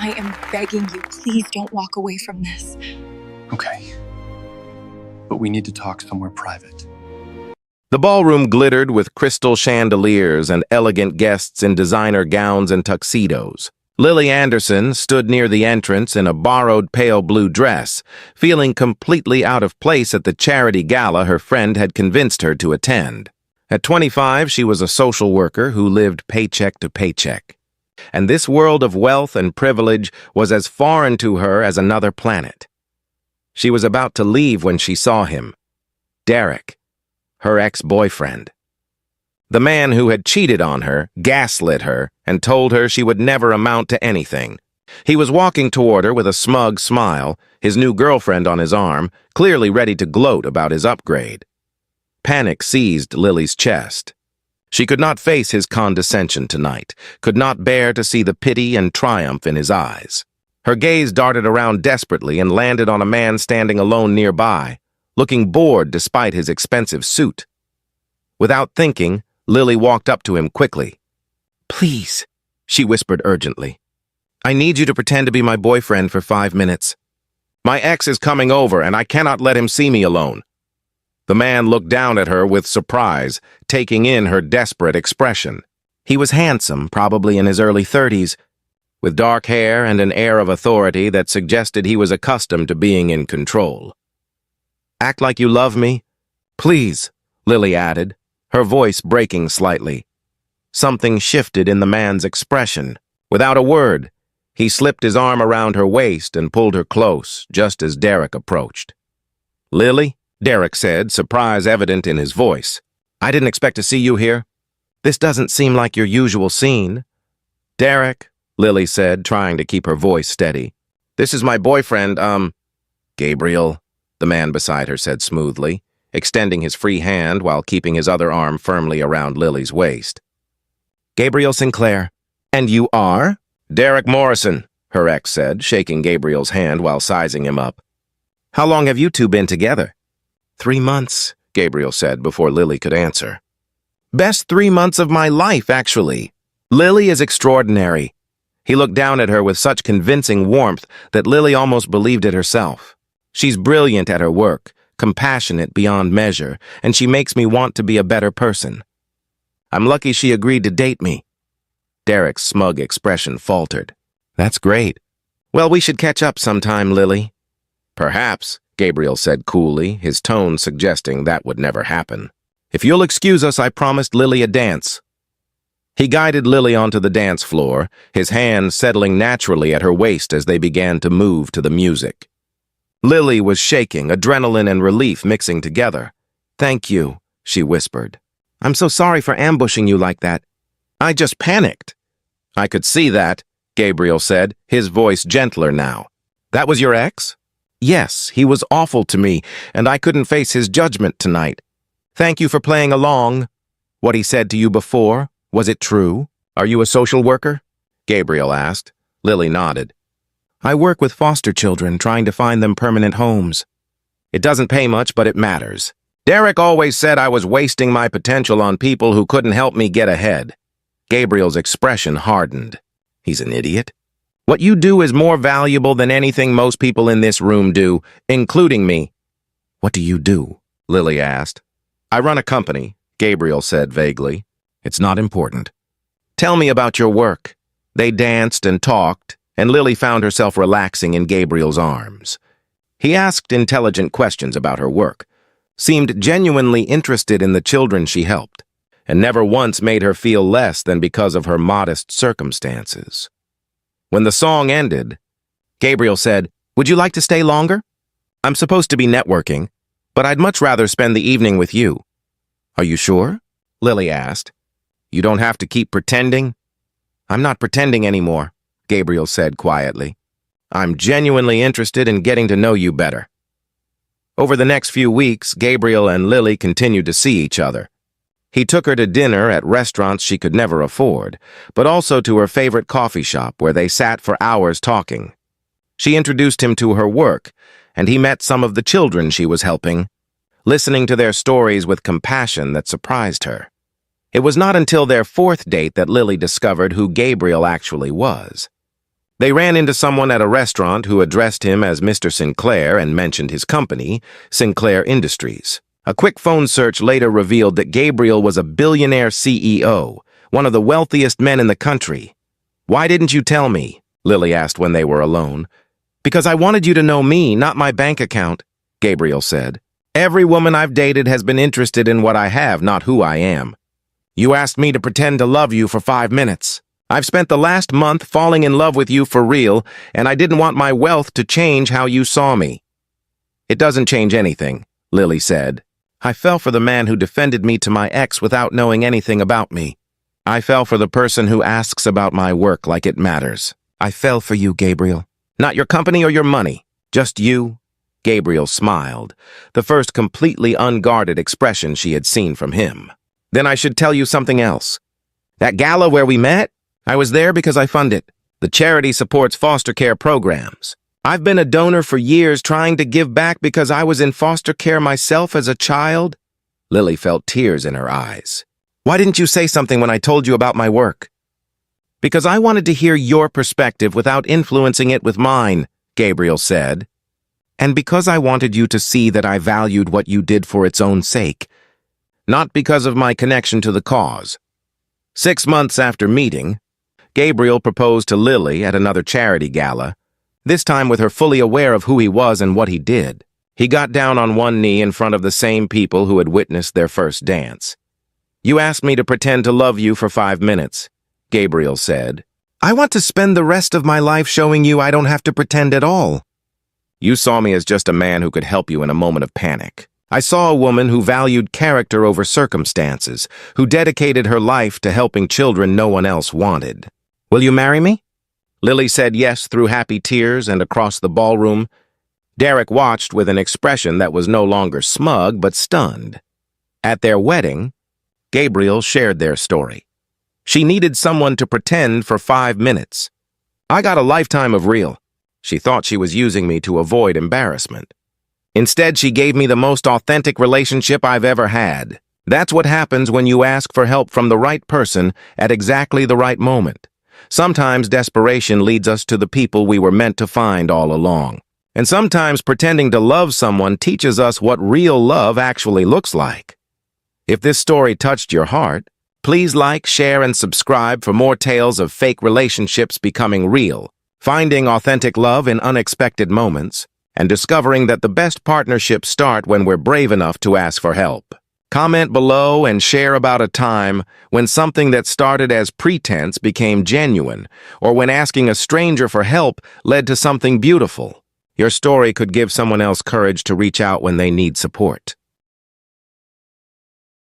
I am begging you, please don't walk away from this. Okay. But we need to talk somewhere private. The ballroom glittered with crystal chandeliers and elegant guests in designer gowns and tuxedos. Lily Anderson stood near the entrance in a borrowed pale blue dress, feeling completely out of place at the charity gala her friend had convinced her to attend. At 25, she was a social worker who lived paycheck to paycheck. And this world of wealth and privilege was as foreign to her as another planet. She was about to leave when she saw him. Derek, her ex-boyfriend. The man who had cheated on her, gaslit her, and told her she would never amount to anything. He was walking toward her with a smug smile, his new girlfriend on his arm, clearly ready to gloat about his upgrade. Panic seized Lily's chest. She could not face his condescension tonight, could not bear to see the pity and triumph in his eyes. Her gaze darted around desperately and landed on a man standing alone nearby, looking bored despite his expensive suit. Without thinking, Lily walked up to him quickly. "Please," she whispered urgently. "I need you to pretend to be my boyfriend for 5 minutes. My ex is coming over and I cannot let him see me alone." The man looked down at her with surprise, taking in her desperate expression. He was handsome, probably in his early 30s, with dark hair and an air of authority that suggested he was accustomed to being in control. "Act like you love me, please," Lily added, her voice breaking slightly. Something shifted in the man's expression. Without a word, he slipped his arm around her waist and pulled her close, just as Derek approached. "Lily?" Derek said, surprise evident in his voice. "I didn't expect to see you here. This doesn't seem like your usual scene." "Derek," Lily said, trying to keep her voice steady. "This is my boyfriend, Gabriel," the man beside her said smoothly, extending his free hand while keeping his other arm firmly around Lily's waist. "Gabriel Sinclair. And you are?" "Derek Morrison," her ex said, shaking Gabriel's hand while sizing him up. "How long have you two been together?" 3 months, Gabriel said before Lily could answer. "Best 3 months of my life, actually. Lily is extraordinary." He looked down at her with such convincing warmth that Lily almost believed it herself. "She's brilliant at her work, compassionate beyond measure, and she makes me want to be a better person. I'm lucky she agreed to date me." Derek's smug expression faltered. "That's great. Well, we should catch up sometime, Lily." "Perhaps," Gabriel said coolly, his tone suggesting that would never happen. "If you'll excuse us, I promised Lily a dance." He guided Lily onto the dance floor, his hand settling naturally at her waist as they began to move to the music. Lily was shaking, adrenaline and relief mixing together. "Thank you," she whispered. "I'm so sorry for ambushing you like that. I just panicked." "I could see that," Gabriel said, his voice gentler now. "That was your ex?" "Yes, he was awful to me, and I couldn't face his judgment tonight. Thank you for playing along. What he said to you before, was it true? Are you a social worker?" Gabriel asked. Lily nodded. "I work with foster children, trying to find them permanent homes. It doesn't pay much, but it matters. Derek always said I was wasting my potential on people who couldn't help me get ahead." Gabriel's expression hardened. "He's an idiot. What you do is more valuable than anything most people in this room do, including me." "What do you do?" Lily asked. "I run a company," Gabriel said vaguely. "It's not important." "Tell me about your work." They danced and talked, and Lily found herself relaxing in Gabriel's arms. He asked intelligent questions about her work, seemed genuinely interested in the children she helped, and never once made her feel less than because of her modest circumstances. When the song ended, Gabriel said, "Would you like to stay longer? I'm supposed to be networking, but I'd much rather spend the evening with you." "Are you sure?" Lily asked. "You don't have to keep pretending." "I'm not pretending anymore," Gabriel said quietly. "I'm genuinely interested in getting to know you better." Over the next few weeks, Gabriel and Lily continued to see each other. He took her to dinner at restaurants she could never afford, but also to her favorite coffee shop where they sat for hours talking. She introduced him to her work, and he met some of the children she was helping, listening to their stories with compassion that surprised her. It was not until their 4th date that Lily discovered who Gabriel actually was. They ran into someone at a restaurant who addressed him as Mr. Sinclair and mentioned his company, Sinclair Industries. A quick phone search later revealed that Gabriel was a billionaire CEO, one of the wealthiest men in the country. "Why didn't you tell me?" Lily asked when they were alone. "Because I wanted you to know me, not my bank account," Gabriel said. "Every woman I've dated has been interested in what I have, not who I am. You asked me to pretend to love you for 5 minutes. I've spent the last month falling in love with you for real, and I didn't want my wealth to change how you saw me." "It doesn't change anything," Lily said. "I fell for the man who defended me to my ex without knowing anything about me. I fell for the person who asks about my work like it matters. I fell for you, Gabriel. Not your company or your money. Just you." Gabriel smiled, the first completely unguarded expression she had seen from him. "Then I should tell you something else. That gala where we met? I was there because I fund it. The charity supports foster care programs. I've been a donor for years trying to give back because I was in foster care myself as a child." Lily felt tears in her eyes. "Why didn't you say something when I told you about my work?" "Because I wanted to hear your perspective without influencing it with mine," Gabriel said. "And because I wanted you to see that I valued what you did for its own sake, not because of my connection to the cause." 6 months after meeting, Gabriel proposed to Lily at another charity gala, this time with her fully aware of who he was and what he did. He got down on one knee in front of the same people who had witnessed their first dance. "You asked me to pretend to love you for 5 minutes," Gabriel said. "I want to spend the rest of my life showing you I don't have to pretend at all. You saw me as just a man who could help you in a moment of panic. I saw a woman who valued character over circumstances, who dedicated her life to helping children no one else wanted. Will you marry me?" Lily said yes through happy tears and across the ballroom. Derek watched with an expression that was no longer smug but stunned. At their wedding, Gabriel shared their story. "She needed someone to pretend for 5 minutes. I got a lifetime of real. She thought she was using me to avoid embarrassment. Instead, she gave me the most authentic relationship I've ever had. That's what happens when you ask for help from the right person at exactly the right moment. Sometimes desperation leads us to the people we were meant to find all along. And sometimes pretending to love someone teaches us what real love actually looks like." If this story touched your heart, please like, share, and subscribe for more tales of fake relationships becoming real, finding authentic love in unexpected moments, and discovering that the best partnerships start when we're brave enough to ask for help. Comment below and share about a time when something that started as pretense became genuine, or when asking a stranger for help led to something beautiful. Your story could give someone else courage to reach out when they need support.